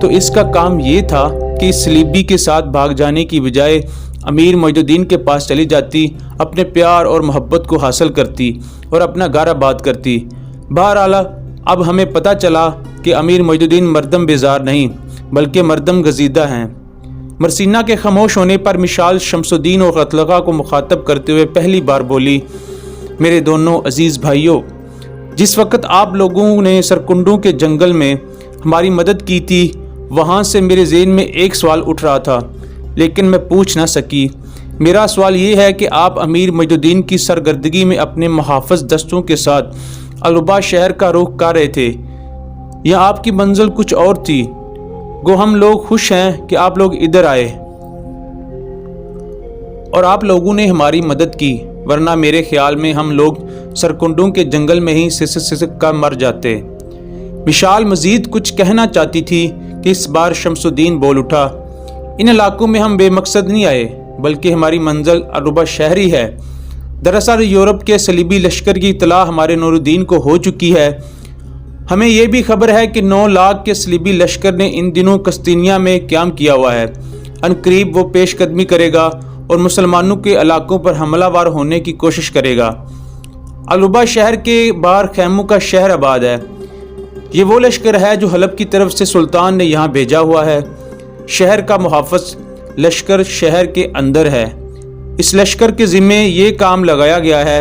تو اس کا کام یہ تھا کہ اس سلیبی کے ساتھ بھاگ جانے کی بجائے امیر معید الدین کے پاس چلی جاتی، اپنے پیار اور محبت کو حاصل کرتی اور اپنا گھر آباد کرتی۔ بہرحال اب ہمیں پتہ چلا کہ امیر معید الدین مردم بیزار نہیں بلکہ مردم گزیدہ ہیں۔ مرسینہ کے خاموش ہونے پر مشال شمس الدین اور خطلخہ کو مخاطب کرتے ہوئے پہلی بار بولی، میرے دونوں عزیز بھائیوں، جس وقت آپ لوگوں نے سرکنڈوں کے جنگل میں ہماری مدد کی تھی، وہاں سے میرے ذہن میں ایک سوال اٹھ رہا تھا لیکن میں پوچھ نہ سکی۔ میرا سوال یہ ہے کہ آپ امیر معید الدین کی سرگردگی میں اپنے محافظ دستوں کے ساتھ الربا شہر کا رخ کر رہے تھے یا آپ کی منزل کچھ اور تھی؟ گو ہم لوگ خوش ہیں کہ آپ لوگ ادھر آئے اور آپ لوگوں نے ہماری مدد کی، ورنہ میرے خیال میں ہم لوگ سرکنڈوں کے جنگل میں ہی سسک سسک کا مر جاتے۔ مشال مزید کچھ کہنا چاہتی تھی کہ اس بار شمس الدین بول اٹھا، ان علاقوں میں ہم بے مقصد نہیں آئے بلکہ ہماری منزل الربا شہر ہی ہے۔ دراصل یورپ کے صلیبی لشکر کی اطلاع ہمارے نور الدین کو ہو چکی ہے۔ ہمیں یہ بھی خبر ہے کہ 9 لاکھ کے صلیبی لشکر نے ان دنوں قسطنطنیہ میں قیام کیا ہوا ہے۔ عنقریب وہ پیش قدمی کرے گا اور مسلمانوں کے علاقوں پر حملہ وار ہونے کی کوشش کرے گا۔ الربا شہر کے باہر خیموں کا شہر آباد ہے۔ یہ وہ لشکر ہے جو حلب کی طرف سے سلطان نے یہاں بھیجا ہوا ہے۔ شہر کا محافظ لشکر شہر کے اندر ہے۔ اس لشکر کے ذمے یہ کام لگایا گیا ہے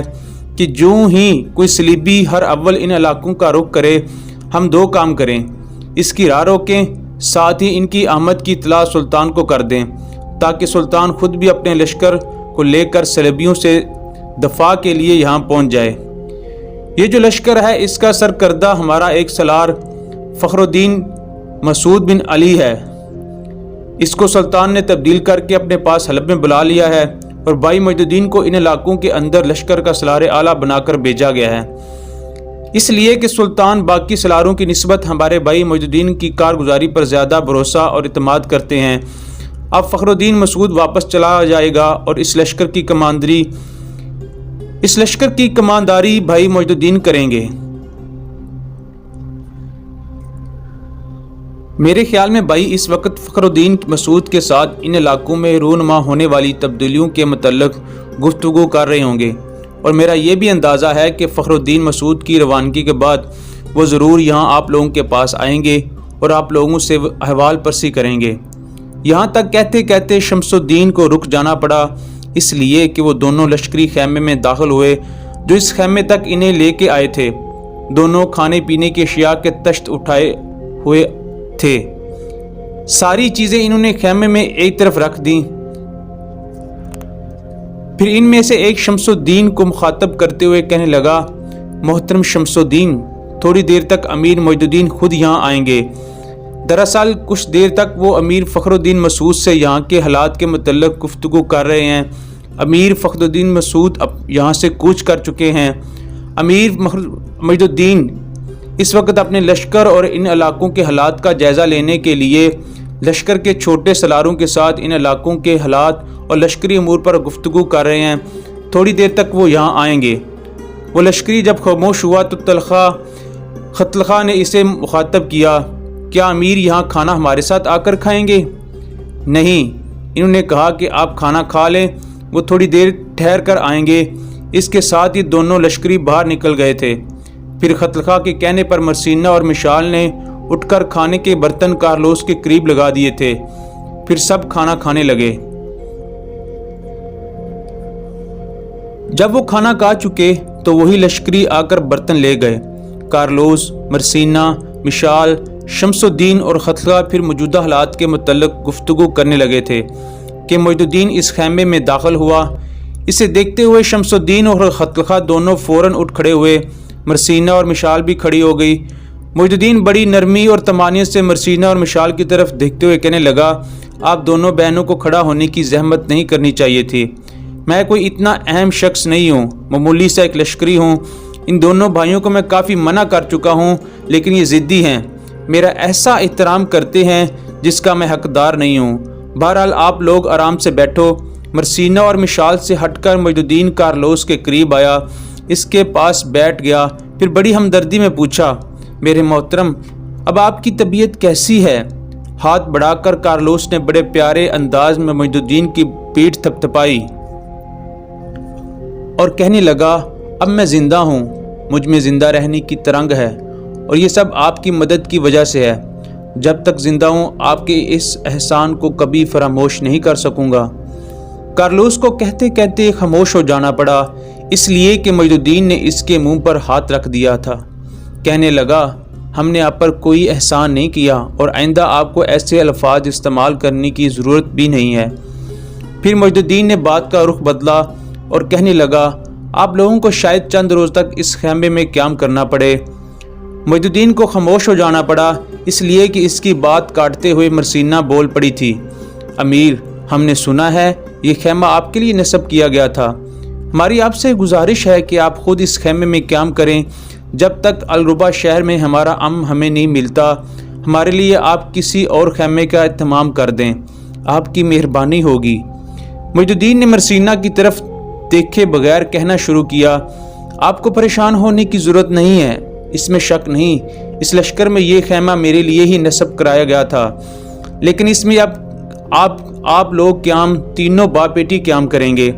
کہ جو ہی کوئی صلیبی ہر اول ان علاقوں کا رخ کرے، ہم 2 کام کریں، اس کی راہ روکیں، ساتھ ہی ان کی آمد کی اطلاع سلطان کو کر دیں تاکہ سلطان خود بھی اپنے لشکر کو لے کر صلیبیوں سے دفاع کے لیے یہاں پہنچ جائے۔ یہ جو لشکر ہے اس کا سرکردہ ہمارا ایک سالار فخر الدین مسعود بن علی ہے۔ اس کو سلطان نے تبدیل کر کے اپنے پاس حلب میں بلا لیا ہے اور بھائی معید الدین کو ان علاقوں کے اندر لشکر کا سالار اعلیٰ بنا کر بھیجا گیا ہے، اس لیے کہ سلطان باقی سالاروں کی نسبت ہمارے بھائی معید الدین کی کارگزاری پر زیادہ بھروسہ اور اعتماد کرتے ہیں۔ اب فخر الدین مسعود واپس چلا جائے گا اور اس لشکر کی کمانداری بھائی معید الدین کریں گے۔ میرے خیال میں بھائی اس وقت فخر الدین مسعود کے ساتھ ان علاقوں میں رونما ہونے والی تبدیلیوں کے متعلق گفتگو کر رہے ہوں گے، اور میرا یہ بھی اندازہ ہے کہ فخر الدین مسعود کی روانگی کے بعد وہ ضرور یہاں آپ لوگوں کے پاس آئیں گے اور آپ لوگوں سے احوال پرسی کریں گے۔ یہاں تک کہتے کہتے شمس الدین کو رک جانا پڑا، اس لیے کہ وہ دونوں لشکری خیمے میں داخل ہوئے جو اس خیمے تک انہیں لے کے آئے تھے۔ دونوں کھانے پینے کی اشیاء کے تشت اٹھائے ہوئے تھے۔ ساری چیزیں انہوں نے خیمے میں ایک طرف رکھ دیں۔ پھر ان میں سے ایک شمس الدین کو مخاطب کرتے ہوئے کہنے لگا، محترم شمس الدین، تھوڑی دیر تک امیر معید الدین خود یہاں آئیں گے۔ دراصل کچھ دیر تک وہ امیر فخر الدین مسعود سے یہاں کے حالات کے متعلق گفتگو کر رہے ہیں۔ امیر فخر الدین مسعود اب یہاں سے کوچ کر چکے ہیں۔ امیر معید الدین اس وقت اپنے لشکر اور ان علاقوں کے حالات کا جائزہ لینے کے لیے لشکر کے چھوٹے سالاروں کے ساتھ ان علاقوں کے حالات اور لشکری امور پر گفتگو کر رہے ہیں۔ تھوڑی دیر تک وہ یہاں آئیں گے۔ وہ لشکری جب خاموش ہوا تو خطلخہ نے اسے مخاطب کیا، کیا امیر یہاں کھانا ہمارے ساتھ آ کر کھائیں گے؟ نہیں، انہوں نے کہا کہ آپ کھانا کھا لیں، وہ تھوڑی دیر ٹھہر کر آئیں گے۔ اس کے ساتھ ہی دونوں لشکری باہر نکل گئے تھے۔ پھر خطلخہ کے کہنے پر مرسینہ اور مشال نے اٹھ کر کھانے کے برتن کارلوس کے قریب لگا دیے تھے۔ پھر سب کھانا کھانے لگے۔ جب وہ کھانا کھا چکے تو وہی لشکری آ کر برتن لے گئے۔ کارلوس، مرسینہ، مشال، شمس الدین اور خطلخہ پھر موجودہ حالات کے متعلق گفتگو کرنے لگے تھے کہ معید الدین اس خیمے میں داخل ہوا۔ اسے دیکھتے ہوئے شمس الدین اور خطلخہ دونوں فوراً اٹھ کھڑے ہوئے۔ مرسینہ اور مشال بھی کھڑی ہو گئی۔ معید الدین بڑی نرمی اور طمانینت سے مرسینہ اور مشال کی طرف دیکھتے ہوئے کہنے لگا، آپ دونوں بہنوں کو کھڑا ہونے کی زحمت نہیں کرنی چاہیے تھی۔ میں کوئی اتنا اہم شخص نہیں ہوں، معمولی سا ایک لشکری ہوں۔ ان دونوں بھائیوں کو میں کافی منع کر چکا ہوں، لیکن یہ ضدی ہیں، میرا ایسا احترام کرتے ہیں جس کا میں حقدار نہیں ہوں۔ بہرحال آپ لوگ آرام سے بیٹھو۔ مرسینہ اور مشال سے ہٹ کر معید الدین کارلوس کے قریب آیا، اس کے پاس بیٹھ گیا، پھر بڑی ہمدردی میں پوچھا، میرے محترم، اب آپ کی طبیعت کیسی ہے؟ ہاتھ بڑھا کر کارلوس نے بڑے پیارے انداز میں مجددین کی پیٹھ تھپتھپائی اور کہنے لگا، اب میں زندہ ہوں، مجھ میں زندہ رہنے کی ترنگ ہے اور یہ سب آپ کی مدد کی وجہ سے ہے۔ جب تک زندہ ہوں آپ کے اس احسان کو کبھی فراموش نہیں کر سکوں گا۔ کارلوس کو کہتے کہتے خاموش ہو جانا پڑا، اس لیے کہ مجددین نے اس کے منہ پر ہاتھ رکھ دیا تھا۔ کہنے لگا، ہم نے آپ پر کوئی احسان نہیں کیا اور آئندہ آپ کو ایسے الفاظ استعمال کرنے کی ضرورت بھی نہیں ہے۔ پھر مجددین نے بات کا رخ بدلا اور کہنے لگا، آپ لوگوں کو شاید چند روز تک اس خیمے میں قیام کرنا پڑے۔ مجددین کو خاموش ہو جانا پڑا، اس لیے کہ اس کی بات کاٹتے ہوئے مرسینہ بول پڑی تھی، امیر، ہم نے سنا ہے یہ خیمہ آپ کے لیے نصب کیا گیا تھا۔ ہماری آپ سے گزارش ہے کہ آپ خود اس خیمے میں قیام کریں۔ جب تک الربا شہر میں ہمارا امن ہمیں نہیں ملتا، ہمارے لیے آپ کسی اور خیمے کا اہتمام کر دیں، آپ کی مہربانی ہوگی۔ مجددین نے مرسینہ کی طرف دیکھے بغیر کہنا شروع کیا، آپ کو پریشان ہونے کی ضرورت نہیں ہے، اس میں شک نہیں، اس لشکر میں یہ خیمہ میرے لیے ہی نصب کرایا گیا تھا، لیکن اس میں اب آپ لوگ قیام، تینوں باپ بیٹی قیام کریں گے۔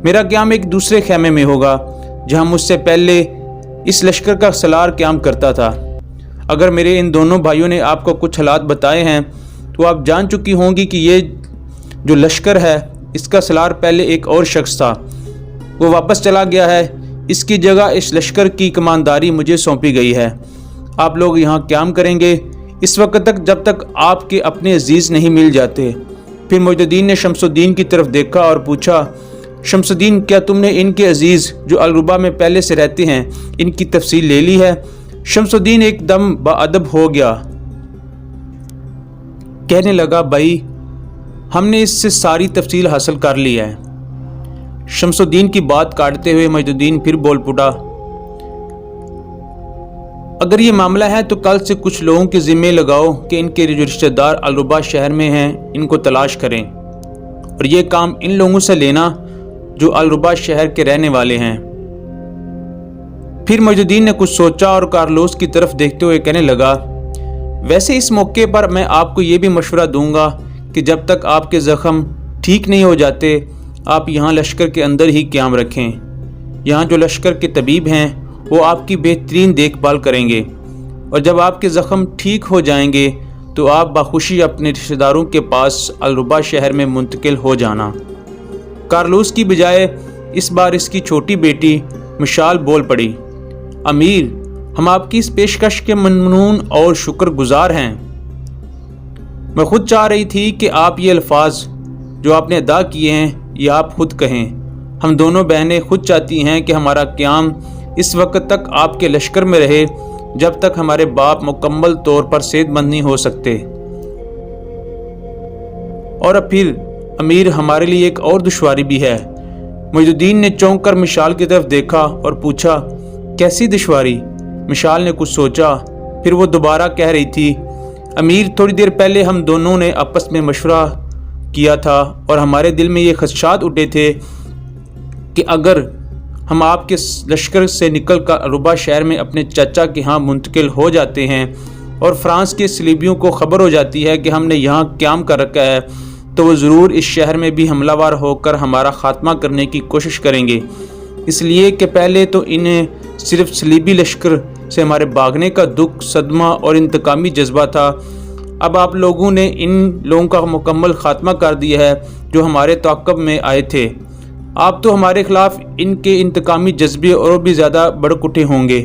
میرا قیام ایک دوسرے خیمے میں ہوگا جہاں مجھ سے پہلے اس لشکر کا سالار قیام کرتا تھا۔ اگر میرے ان دونوں بھائیوں نے آپ کو کچھ حالات بتائے ہیں تو آپ جان چکی ہوں گی کہ یہ جو لشکر ہے اس کا سالار پہلے ایک اور شخص تھا، وہ واپس چلا گیا ہے، اس کی جگہ اس لشکر کی کمانداری مجھے سونپی گئی ہے۔ آپ لوگ یہاں قیام کریں گے اس وقت تک جب تک آپ کے اپنے عزیز نہیں مل جاتے۔ پھر مجددین نے شمس الدین کی طرف دیکھا اور پوچھا، شمس الدین، کیا تم نے ان کے عزیز جو الربا میں پہلے سے رہتے ہیں ان کی تفصیل لے لی ہے؟ شمس الدین ایک دم باادب ہو گیا، کہنے لگا، بھائی، ہم نے اس سے ساری تفصیل حاصل کر لی ہے۔ شمس الدین کی بات کاٹتے ہوئے مجددین پھر بول پڑا، اگر یہ معاملہ ہے تو کل سے کچھ لوگوں کے ذمہ لگاؤ کہ ان کے جو رشتہ دار الربا شہر میں ہیں ان کو تلاش کریں، اور یہ کام ان لوگوں سے لینا جو الربا شہر کے رہنے والے ہیں۔ پھر مجددین نے کچھ سوچا اور کارلوس کی طرف دیکھتے ہوئے کہنے لگا، ویسے اس موقع پر میں آپ کو یہ بھی مشورہ دوں گا کہ جب تک آپ کے زخم ٹھیک نہیں ہو جاتے آپ یہاں لشکر کے اندر ہی قیام رکھیں۔ یہاں جو لشکر کے طبیب ہیں وہ آپ کی بہترین دیکھ بھال کریں گے، اور جب آپ کے زخم ٹھیک ہو جائیں گے تو آپ بخوشی اپنے رشتہ داروں کے پاس الربا شہر میں منتقل ہو جانا۔ کارلوس کی بجائے اس بار اس کی چھوٹی بیٹی مشال بول پڑی، امیر، ہم آپ کی اس پیشکش کے ممنون اور شکر گزار ہیں۔ میں خود چاہ رہی تھی کہ آپ یہ الفاظ جو آپ نے ادا کیے ہیں یہ آپ خود کہیں۔ ہم دونوں بہنیں خود چاہتی ہیں کہ ہمارا قیام اس وقت تک آپ کے لشکر میں رہے جب تک ہمارے باپ مکمل طور پر صحت مند نہیں ہو سکتے، اور اب پھر امیر ہمارے لیے ایک اور دشواری بھی ہے۔ مجددین نے چونک کر مشال کی طرف دیکھا اور پوچھا، کیسی دشواری؟ مشال نے کچھ سوچا، پھر وہ دوبارہ کہہ رہی تھی، امیر، تھوڑی دیر پہلے ہم دونوں نے آپس میں مشورہ کیا تھا اور ہمارے دل میں یہ خدشات اٹھے تھے کہ اگر ہم آپ کے لشکر سے نکل کر الربا شہر میں اپنے چچا کے ہاں منتقل ہو جاتے ہیں اور فرانس کے صلیبیوں کو خبر ہو جاتی ہے کہ ہم نے یہاں قیام کر رکھا ہے تو وہ ضرور اس شہر میں بھی حملہ ور ہو کر ہمارا خاتمہ کرنے کی کوشش کریں گے، اس لیے کہ پہلے تو انہیں صرف صلیبی لشکر سے ہمارے بھاگنے کا دکھ، صدمہ اور انتقامی جذبہ تھا، اب آپ لوگوں نے ان لوگوں کا مکمل خاتمہ کر دیا ہے جو ہمارے تعاقب میں آئے تھے۔ آپ تو ہمارے خلاف ان کے انتقامی جذبے اور بھی زیادہ بڑک اٹھے ہوں گے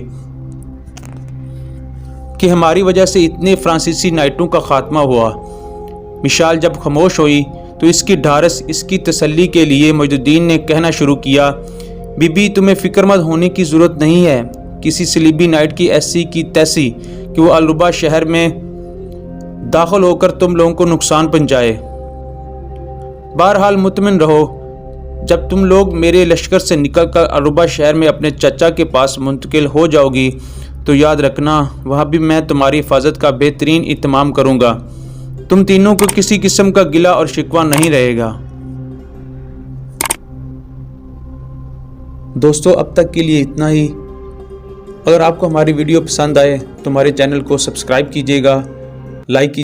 کہ ہماری وجہ سے اتنے فرانسیسی نائٹوں کا خاتمہ ہوا۔ مشال جب خاموش ہوئی تو اس کی ڈھارس، اس کی تسلی کے لیے مجددین نے کہنا شروع کیا، بی بی، تمہیں فکر مند ہونے کی ضرورت نہیں ہے کسی صلیبی نائٹ کی ایسی کی تیسی کہ وہ الربا شہر میں داخل ہو کر تم لوگوں کو نقصان پہنچائے۔ بہرحال مطمئن رہو، جب تم لوگ میرے لشکر سے نکل کر الربا شہر میں اپنے چچا کے پاس منتقل ہو جاؤ گی تو یاد رکھنا وہاں بھی میں تمہاری حفاظت کا بہترین اہتمام کروں گا، تم تینوں کو کسی قسم کا گلہ اور شکوہ نہیں رہے گا۔ دوستو، اب تک کے لیے اتنا ہی۔ اگر آپ کو ہماری ویڈیو پسند آئے تو ہمارے چینل کو سبسکرائب کیجیے گا، لائک کیجیے